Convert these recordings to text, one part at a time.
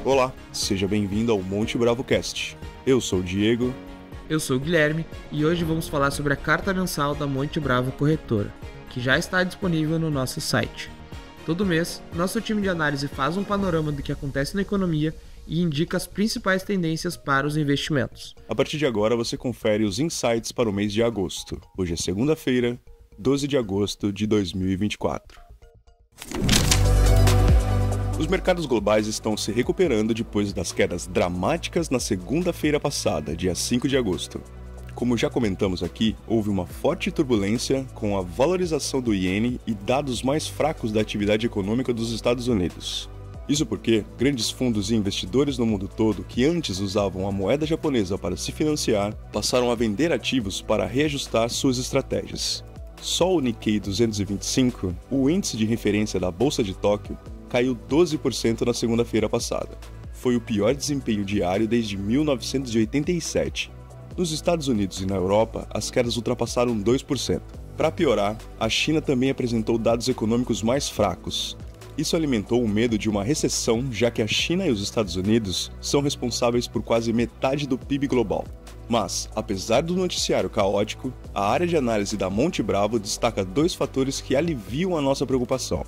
Olá, seja bem-vindo ao Monte Bravo Cast. Eu sou o Diego. Eu sou o Guilherme e hoje vamos falar sobre a carta mensal da Monte Bravo Corretora, que já está disponível no nosso site. Todo mês, nosso time de análise faz um panorama do que acontece na economia e indica as principais tendências para os investimentos. A partir de agora, você confere os insights para o mês de agosto. Hoje é segunda-feira, 12 de agosto de 2024. Os mercados globais estão se recuperando depois das quedas dramáticas na segunda-feira passada, dia 5 de agosto. Como já comentamos aqui, houve uma forte turbulência com a valorização do iene e dados mais fracos da atividade econômica dos Estados Unidos. Isso porque grandes fundos e investidores no mundo todo que antes usavam a moeda japonesa para se financiar, passaram a vender ativos para reajustar suas estratégias. Só o Nikkei 225, o índice de referência da Bolsa de Tóquio, caiu 12% na segunda-feira passada. Foi o pior desempenho diário desde 1987. Nos Estados Unidos e na Europa, as quedas ultrapassaram 2%. Para piorar, a China também apresentou dados econômicos mais fracos. Isso alimentou o medo de uma recessão, já que a China e os Estados Unidos são responsáveis por quase metade do PIB global. Mas, apesar do noticiário caótico, a área de análise da Monte Bravo destaca dois fatores que aliviam a nossa preocupação.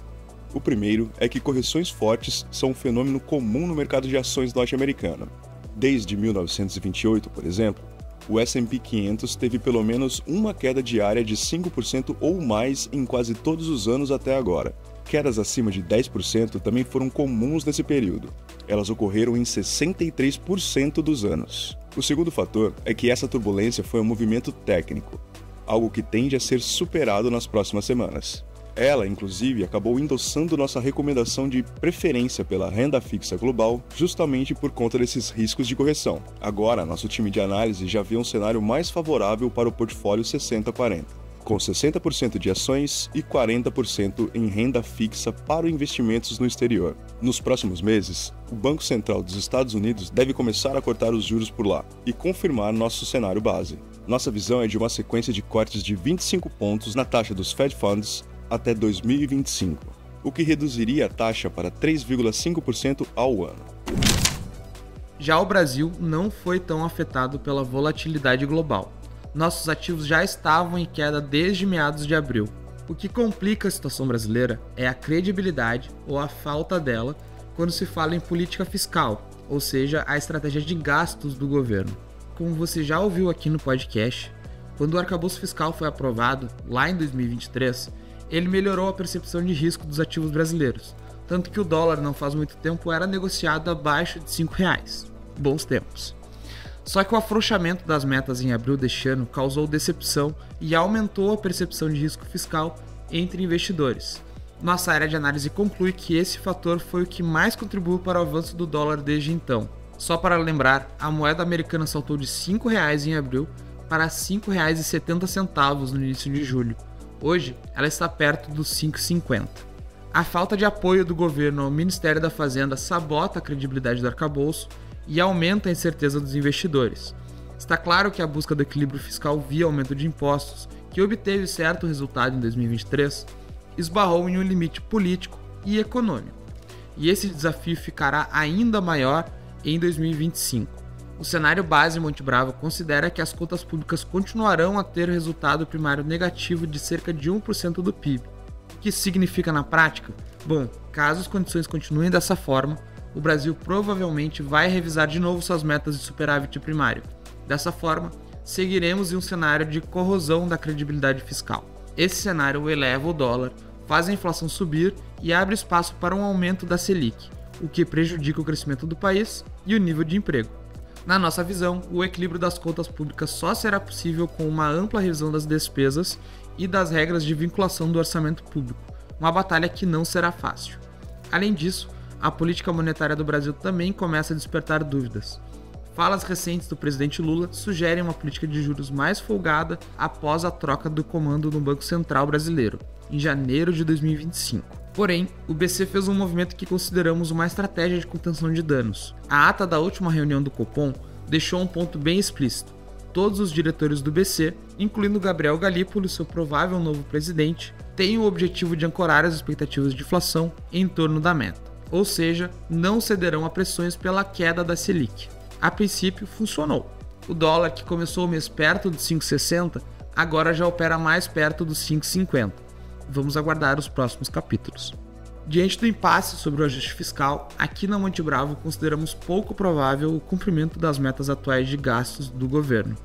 O primeiro é que correções fortes são um fenômeno comum no mercado de ações norte-americano. Desde 1928, por exemplo, o S&P 500 teve pelo menos uma queda diária de 5% ou mais em quase todos os anos até agora. Quedas acima de 10% também foram comuns nesse período. Elas ocorreram em 63% dos anos. O segundo fator é que essa turbulência foi um movimento técnico, algo que tende a ser superado nas próximas semanas. Ela, inclusive, acabou endossando nossa recomendação de preferência pela renda fixa global justamente por conta desses riscos de correção. Agora, nosso time de análise já vê um cenário mais favorável para o portfólio 60-40, com 60% de ações e 40% em renda fixa para investimentos no exterior. Nos próximos meses, o Banco Central dos Estados Unidos deve começar a cortar os juros por lá e confirmar nosso cenário base. Nossa visão é de uma sequência de cortes de 25 pontos na taxa dos Fed Funds até 2025, o que reduziria a taxa para 3,5% ao ano. Já o Brasil não foi tão afetado pela volatilidade global. Nossos ativos já estavam em queda desde meados de abril. O que complica a situação brasileira é a credibilidade ou a falta dela quando se fala em política fiscal, ou seja, a estratégia de gastos do governo. Como você já ouviu aqui no podcast, quando o arcabouço fiscal foi aprovado, lá em 2023, ele melhorou a percepção de risco dos ativos brasileiros, tanto que o dólar não faz muito tempo era negociado abaixo de R$5. Bons tempos. Só que o afrouxamento das metas em abril deste ano causou decepção e aumentou a percepção de risco fiscal entre investidores. Nossa área de análise conclui que esse fator foi o que mais contribuiu para o avanço do dólar desde então. Só para lembrar, a moeda americana saltou de R$5 em abril para R$5,70 no início de julho. Hoje, ela está perto dos 5,50. A falta de apoio do governo ao Ministério da Fazenda sabota a credibilidade do arcabouço e aumenta a incerteza dos investidores. Está claro que a busca do equilíbrio fiscal via aumento de impostos, que obteve certo resultado em 2023, esbarrou em um limite político e econômico. E esse desafio ficará ainda maior em 2025. O cenário base Monte Bravo considera que as contas públicas continuarão a ter resultado primário negativo de cerca de 1% do PIB. O que isso significa na prática? Bom, caso as condições continuem dessa forma, o Brasil provavelmente vai revisar de novo suas metas de superávit primário. Dessa forma, seguiremos em um cenário de corrosão da credibilidade fiscal. Esse cenário eleva o dólar, faz a inflação subir e abre espaço para um aumento da Selic, o que prejudica o crescimento do país e o nível de emprego. Na nossa visão, o equilíbrio das contas públicas só será possível com uma ampla revisão das despesas e das regras de vinculação do orçamento público, uma batalha que não será fácil. Além disso, a política monetária do Brasil também começa a despertar dúvidas. Falas recentes do presidente Lula sugerem uma política de juros mais folgada após a troca do comando no Banco Central brasileiro, em janeiro de 2025. Porém, o BC fez um movimento que consideramos uma estratégia de contenção de danos. A ata da última reunião do Copom deixou um ponto bem explícito. Todos os diretores do BC, incluindo Gabriel Galípolo, seu provável novo presidente, têm o objetivo de ancorar as expectativas de inflação em torno da meta. ou seja, não cederão a pressões pela queda da Selic. A princípio, funcionou. O dólar, que começou o mês perto dos 5,60, agora já opera mais perto dos 5,50. Vamos aguardar os próximos capítulos. Diante do impasse sobre o ajuste fiscal, aqui na Monte Bravo consideramos pouco provável o cumprimento das metas atuais de gastos do governo.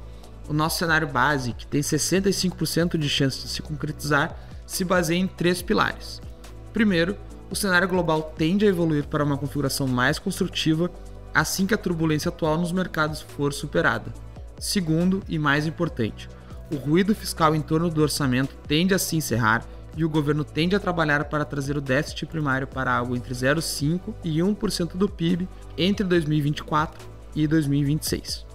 O nosso cenário base, que tem 65% de chance de se concretizar, se baseia em 3 pilares. Primeiro, o cenário global tende a evoluir para uma configuração mais construtiva assim que a turbulência atual nos mercados for superada. Segundo, e mais importante, o ruído fiscal em torno do orçamento tende a se encerrar e o governo tende a trabalhar para trazer o déficit primário para algo entre 0,5% e 1% do PIB entre 2024 e 2026.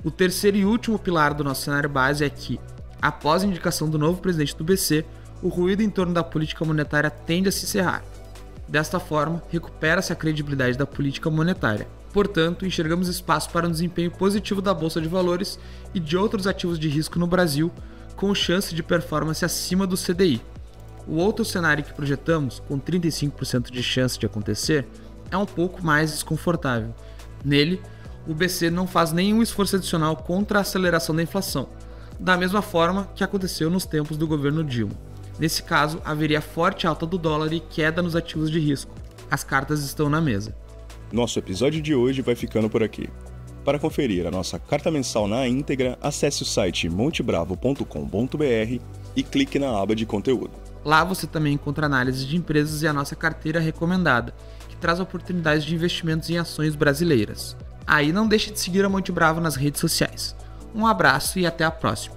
O terceiro e último pilar do nosso cenário base é que, após a indicação do novo presidente do BC, o ruído em torno da política monetária tende a se encerrar. Desta forma, recupera-se a credibilidade da política monetária. Portanto, enxergamos espaço para um desempenho positivo da Bolsa de Valores e de outros ativos de risco no Brasil, com chance de performance acima do CDI. O outro cenário que projetamos, com 35% de chance de acontecer, é um pouco mais desconfortável. Nele, o BC não faz nenhum esforço adicional contra a aceleração da inflação, da mesma forma que aconteceu nos tempos do governo Dilma. Nesse caso, haveria forte alta do dólar e queda nos ativos de risco. As cartas estão na mesa. Nosso episódio de hoje vai ficando por aqui. Para conferir a nossa carta mensal na íntegra, acesse o site montebravo.com.br e clique na aba de conteúdo. Lá você também encontra análise de empresas e a nossa carteira recomendada, que traz oportunidades de investimentos em ações brasileiras. Aí não deixe de seguir a Monte Bravo nas redes sociais. Um abraço e até a próxima!